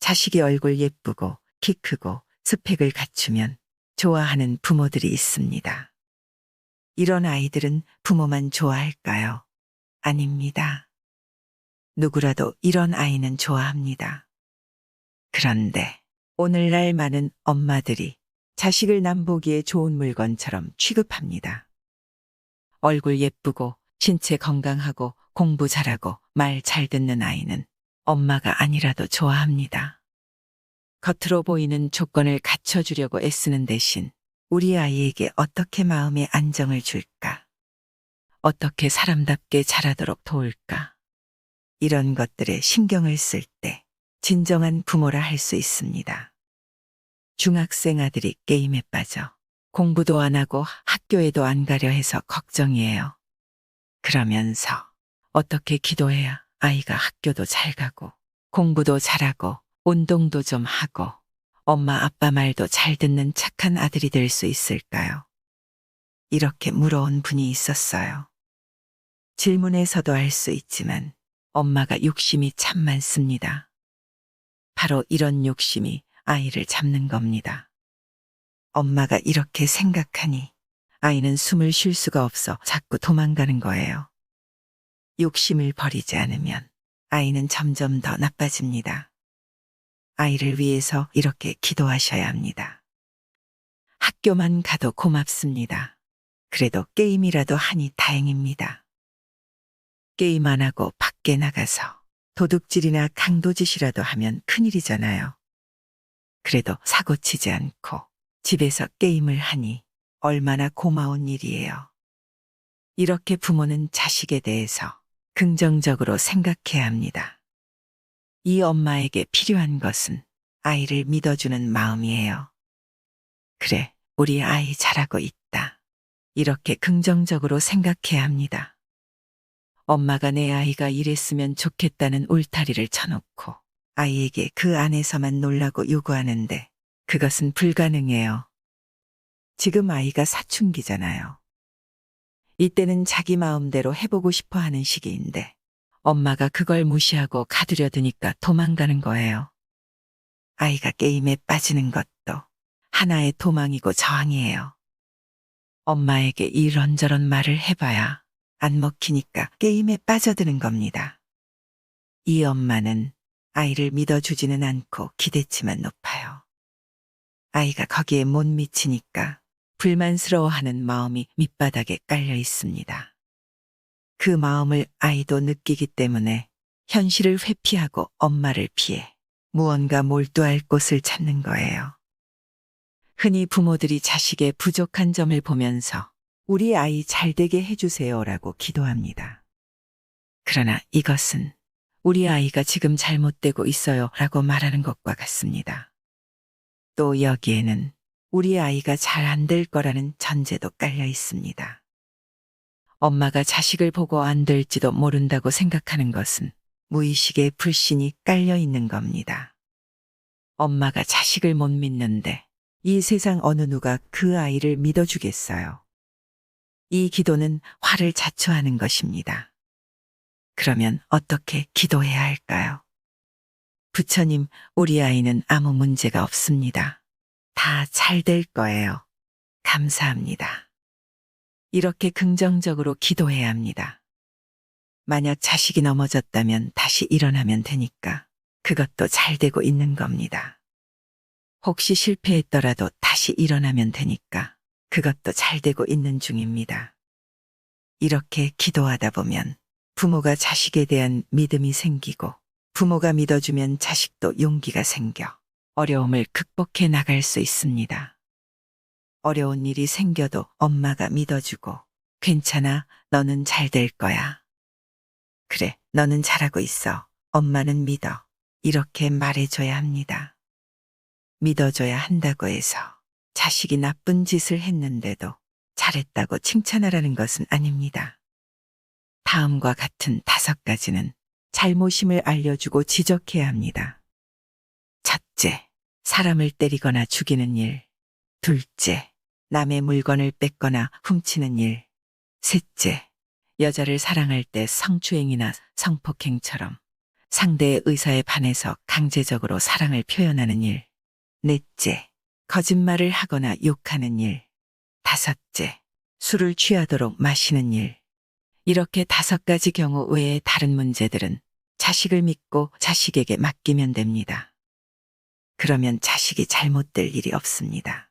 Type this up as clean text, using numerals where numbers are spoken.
자식이 얼굴 예쁘고 키 크고 스펙을 갖추면 좋아하는 부모들이 있습니다. 이런 아이들은 부모만 좋아할까요? 아닙니다. 누구라도 이런 아이는 좋아합니다. 그런데 오늘날 많은 엄마들이 자식을 남보기에 좋은 물건처럼 취급합니다. 얼굴 예쁘고 신체 건강하고 공부 잘하고 말 잘 듣는 아이는 엄마가 아니라도 좋아합니다. 겉으로 보이는 조건을 갖춰주려고 애쓰는 대신 우리 아이에게 어떻게 마음의 안정을 줄까? 어떻게 사람답게 자라도록 도울까? 이런 것들에 신경을 쓸 때 진정한 부모라 할 수 있습니다. 중학생 아들이 게임에 빠져 공부도 안 하고 학교에도 안 가려 해서 걱정이에요. 그러면서 어떻게 기도해야 아이가 학교도 잘 가고 공부도 잘하고 운동도 좀 하고 엄마 아빠 말도 잘 듣는 착한 아들이 될 수 있을까요? 이렇게 물어온 분이 있었어요. 질문에서도 알 수 있지만 엄마가 욕심이 참 많습니다. 바로 이런 욕심이 아이를 잡는 겁니다. 엄마가 이렇게 생각하니 아이는 숨을 쉴 수가 없어 자꾸 도망가는 거예요. 욕심을 버리지 않으면 아이는 점점 더 나빠집니다. 아이를 위해서 이렇게 기도하셔야 합니다. 학교만 가도 고맙습니다. 그래도 게임이라도 하니 다행입니다. 게임 안 하고 밖에 나가서 도둑질이나 강도짓이라도 하면 큰일이잖아요. 그래도 사고 치지 않고 집에서 게임을 하니 얼마나 고마운 일이에요. 이렇게 부모는 자식에 대해서 긍정적으로 생각해야 합니다. 이 엄마에게 필요한 것은 아이를 믿어주는 마음이에요. 그래, 우리 아이 잘하고 있다. 이렇게 긍정적으로 생각해야 합니다. 엄마가 내 아이가 이랬으면 좋겠다는 울타리를 쳐놓고 아이에게 그 안에서만 놀라고 요구하는데 그것은 불가능해요. 지금 아이가 사춘기잖아요. 이때는 자기 마음대로 해보고 싶어 하는 시기인데 엄마가 그걸 무시하고 가두려 드니까 도망가는 거예요. 아이가 게임에 빠지는 것도 하나의 도망이고 저항이에요. 엄마에게 이런저런 말을 해봐야 안 먹히니까 게임에 빠져드는 겁니다. 이 엄마는 아이를 믿어주지는 않고 기대치만 높아요. 아이가 거기에 못 미치니까 불만스러워하는 마음이 밑바닥에 깔려 있습니다. 그 마음을 아이도 느끼기 때문에 현실을 회피하고 엄마를 피해 무언가 몰두할 곳을 찾는 거예요. 흔히 부모들이 자식의 부족한 점을 보면서 우리 아이 잘되게 해주세요라고 기도합니다. 그러나 이것은 우리 아이가 지금 잘못되고 있어요 라고 말하는 것과 같습니다. 또 여기에는 우리 아이가 잘 안 될 거라는 전제도 깔려 있습니다. 엄마가 자식을 보고 안 될지도 모른다고 생각하는 것은 무의식의 불신이 깔려 있는 겁니다. 엄마가 자식을 못 믿는데 이 세상 어느 누가 그 아이를 믿어주겠어요. 이 기도는 화를 자초하는 것입니다. 그러면 어떻게 기도해야 할까요? 부처님, 우리 아이는 아무 문제가 없습니다. 다 잘 될 거예요. 감사합니다. 이렇게 긍정적으로 기도해야 합니다. 만약 자식이 넘어졌다면 다시 일어나면 되니까 그것도 잘 되고 있는 겁니다. 혹시 실패했더라도 다시 일어나면 되니까 그것도 잘 되고 있는 중입니다. 이렇게 기도하다 보면 부모가 자식에 대한 믿음이 생기고 부모가 믿어주면 자식도 용기가 생겨 어려움을 극복해 나갈 수 있습니다. 어려운 일이 생겨도 엄마가 믿어주고 괜찮아, 너는 잘 될 거야. 그래, 너는 잘하고 있어. 엄마는 믿어. 이렇게 말해줘야 합니다. 믿어줘야 한다고 해서 자식이 나쁜 짓을 했는데도 잘했다고 칭찬하라는 것은 아닙니다. 다음과 같은 5가지는 잘못임을 알려주고 지적해야 합니다. 첫째, 사람을 때리거나 죽이는 일. 둘째, 남의 물건을 뺏거나 훔치는 일. 셋째, 여자를 사랑할 때 성추행이나 성폭행처럼 상대의 의사에 반해서 강제적으로 사랑을 표현하는 일. 넷째, 거짓말을 하거나 욕하는 일. 다섯째, 술을 취하도록 마시는 일. 이렇게 5가지 경우 외에 다른 문제들은 자식을 믿고 자식에게 맡기면 됩니다. 그러면 자식이 잘못될 일이 없습니다.